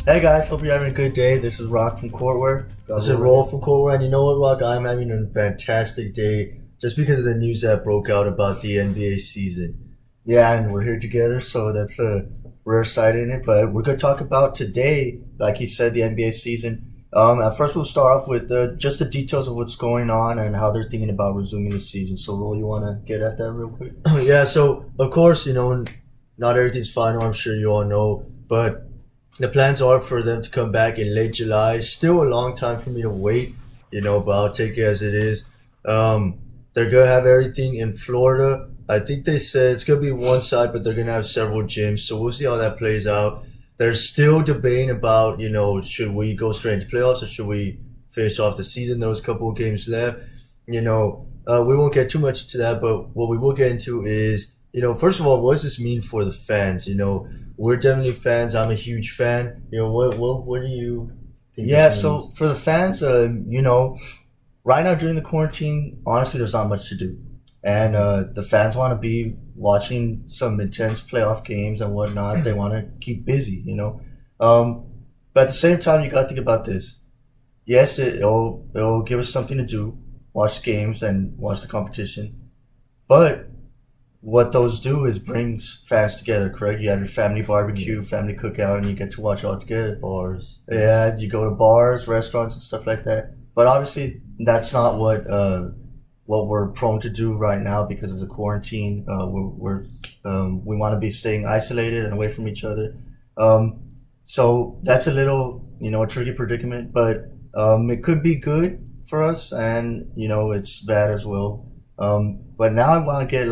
Hey guys, hope you're having a good day. This is Rock from CORTWEAR. This is Roll from CORTWEAR, and you know what, Rock? I'm having a fantastic day just because of the news that broke out about the NBA season. Yeah, and we're here together, so that's a rare sight in it. But we're going to talk about today, like you said, the NBA season. At first, we'll start off with just the details of what's going on and how they're thinking about resuming the season. So, Roll, you want to get at that real quick? Yeah, so of course, not everything's final, I'm sure you all know, but the plans are for them to come back in late July. Still a long time for me to wait, but I'll take it as it is. They're going to have everything in Florida. I think they said it's going to be one side, but they're going to have several gyms. So we'll see how that plays out. They're still debating about, should we go straight into playoffs or should we finish off the season? There was a couple of games left. We won't get too much into that, but what we will get into is, first of all, what does this mean for the fans? We're definitely fans. I'm a huge fan. What do you think? Yeah, this so means? for the fans, right now during the quarantine, honestly, there's not much to do. And the fans want to be watching some intense playoff games and whatnot. They want to keep busy. But at the same time, you got to think about this. Yes, it'll give us something to do, watch games and watch the competition. But what those do is brings fans together, correct? You have your family barbecue, family cookout, and you get to watch it all together. Bars. Yeah, you go to bars, restaurants, and stuff like that. But obviously, that's not what we're prone to do right now because of the quarantine. We want to be staying isolated and away from each other. So that's a little, a tricky predicament, but it could be good for us, and it's bad as well. But now I want to get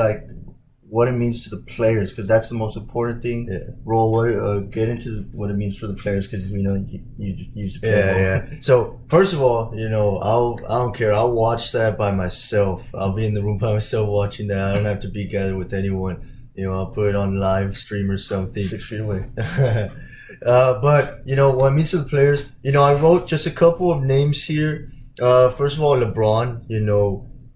what it means to the players, because that's the most important thing. Yeah. Roll, get into what it means for the players, because you used to play ball. Yeah. So first of all, I don't care. I'll watch that by myself. I'll be in the room by myself watching that. I don't have to be gathered with anyone. I'll put it on live stream or something. 6 feet away. But what it means to the players. I wrote just a couple of names here. First of all, LeBron.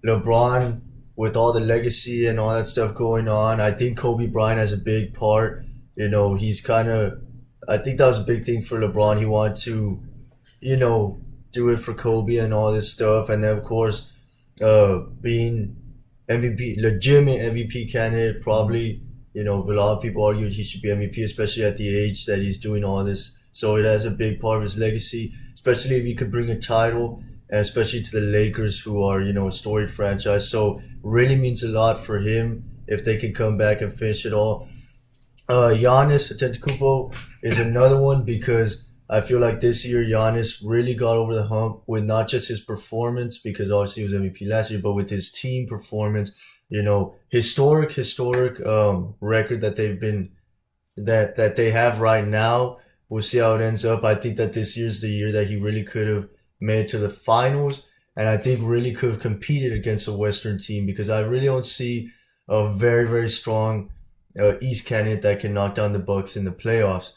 LeBron, with all the legacy and all that stuff going on, I think Kobe Bryant has a big part. He's I think that was a big thing for LeBron. He wanted to, do it for Kobe and all this stuff. And then, of course, being MVP, legitimate MVP candidate, probably, a lot of people argued he should be MVP, especially at the age that he's doing all this. So it has a big part of his legacy, especially if he could bring a title, and especially to the Lakers, who are, a storied franchise. So really means a lot for him if they can come back and finish it all. Giannis Antetokounmpo is another one, because I feel like this year Giannis really got over the hump with not just his performance, because obviously he was MVP last year, but with his team performance. Historic record that they have right now. We'll see how it ends up. I think that this year's the year that he really could have made it to the finals, and I think really could have competed against a Western team, because I really don't see a very, very strong East candidate that can knock down the Bucks in the playoffs.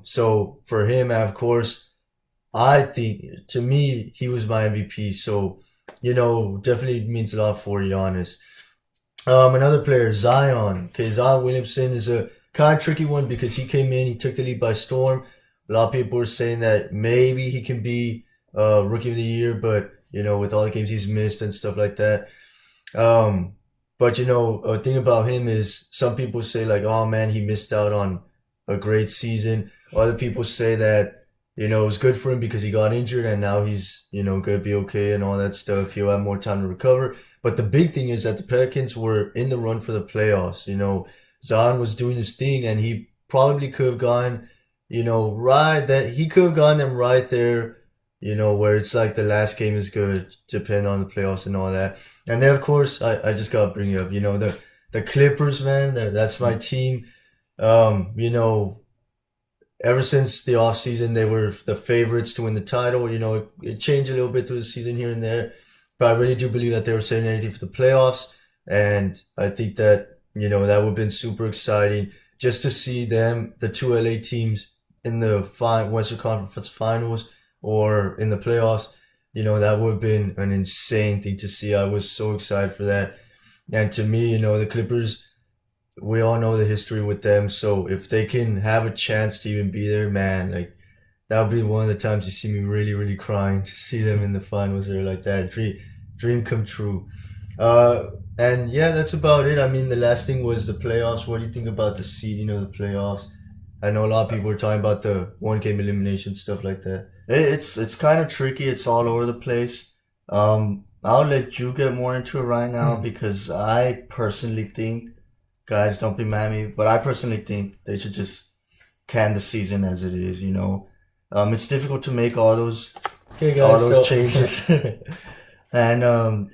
So for him, of course, I think, to me, he was my MVP. So, definitely means a lot for Giannis. Another player, Zion. Okay, Zion Williamson is a kind of tricky one, because he came in, he took the league by storm. A lot of people were saying that maybe he can be Rookie of the Year, but with all the games he's missed and stuff like that. But a thing about him is, some people say oh man, he missed out on a great season. Other people say that it was good for him because he got injured and now he's gonna be okay and all that stuff. He'll have more time to recover. But the big thing is that the Pelicans were in the run for the playoffs. Zion was doing his thing, and he probably could have gone, he could have gone them right there, where it's like the last game is good, depending on the playoffs and all that. And then, of course, I just gotta bring it up, the Clippers, man, that's my team. Ever since the offseason, they were the favorites to win the title. It changed a little bit through the season here and there, but I really do believe that they were saving anything for the playoffs. And I think that, that would have been super exciting just to see them, the two LA teams, in the Western Conference Finals or in the playoffs. That would have been an insane thing to see. I was so excited for that. And to me, the Clippers, we all know the history with them. So if they can have a chance to even be there, man, that would be one of the times you see me really, really crying to see them in the finals there like that. Dream come true. Uh, and yeah, that's about it. I mean, the last thing was the playoffs. What do you think about the seeding of the playoffs? I know a lot of people were talking about the one game elimination stuff like that. It's kind of tricky. It's all over the place. I'll let you get more into it right now because I personally think, guys, don't be mad at me, but I personally think they should just can the season as it is. It's difficult to make Okay, all guys. those So changes, and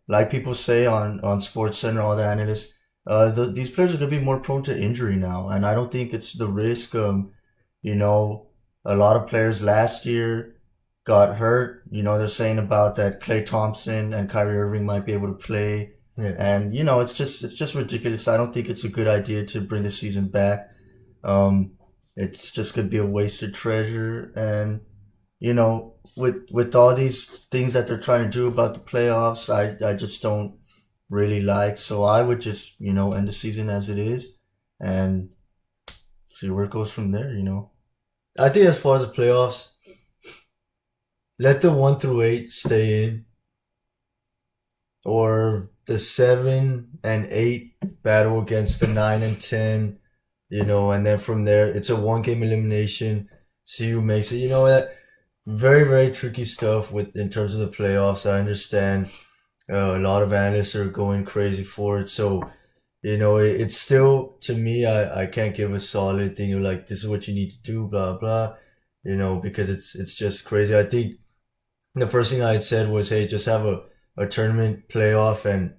like people say on Sports Center, all the analysts, these players are gonna be more prone to injury now, and I don't think it's the risk. You know, a lot of players last year got hurt. They're saying about that Klay Thompson and Kyrie Irving might be able to play, yeah, and it's just ridiculous. I don't think it's a good idea to bring the season back. Um, it's just gonna be a wasted treasure, and with all these things that they're trying to do about the playoffs, I just don't really like. So I would just end the season as it is, and see where it goes from there. I think as far as the playoffs, let the 1 through 8 stay in, or the 7 and 8 battle against the 9 and 10. And then from there, it's a 1 game elimination. See who makes it. That very, very tricky stuff with in terms of the playoffs. I understand a lot of analysts are going crazy for it. So, it's still, to me, I can't give a solid thing of like, this is what you need to do, blah, blah, because it's just crazy. I think the first thing I had said was, hey, just have a tournament playoff, and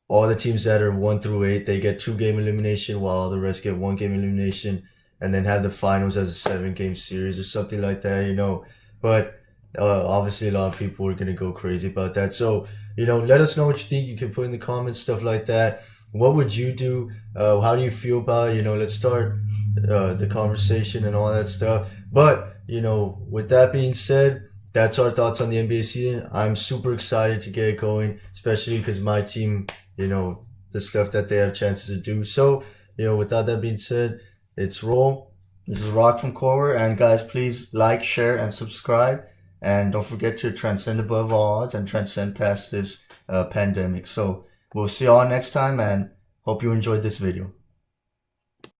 all the teams that are 1 through 8, they get 2 game elimination while the rest get 1 game elimination, and then have the finals as a 7 game series or something like that. But obviously, a lot of people are gonna go crazy about that. So let us know what you think. You can put in the comments stuff like that. What would you do? How do you feel about it? Let's start the conversation and all that stuff. But with that being said, that's our thoughts on the NBA season. I'm super excited to get it going, especially because my team, the stuff that they have chances to do. So, without that being said, it's roll. This is Rock from CORTWEAR, and guys, please like, share, and subscribe, and don't forget to transcend above all odds and transcend past this pandemic. So we'll see you all next time, and hope you enjoyed this video.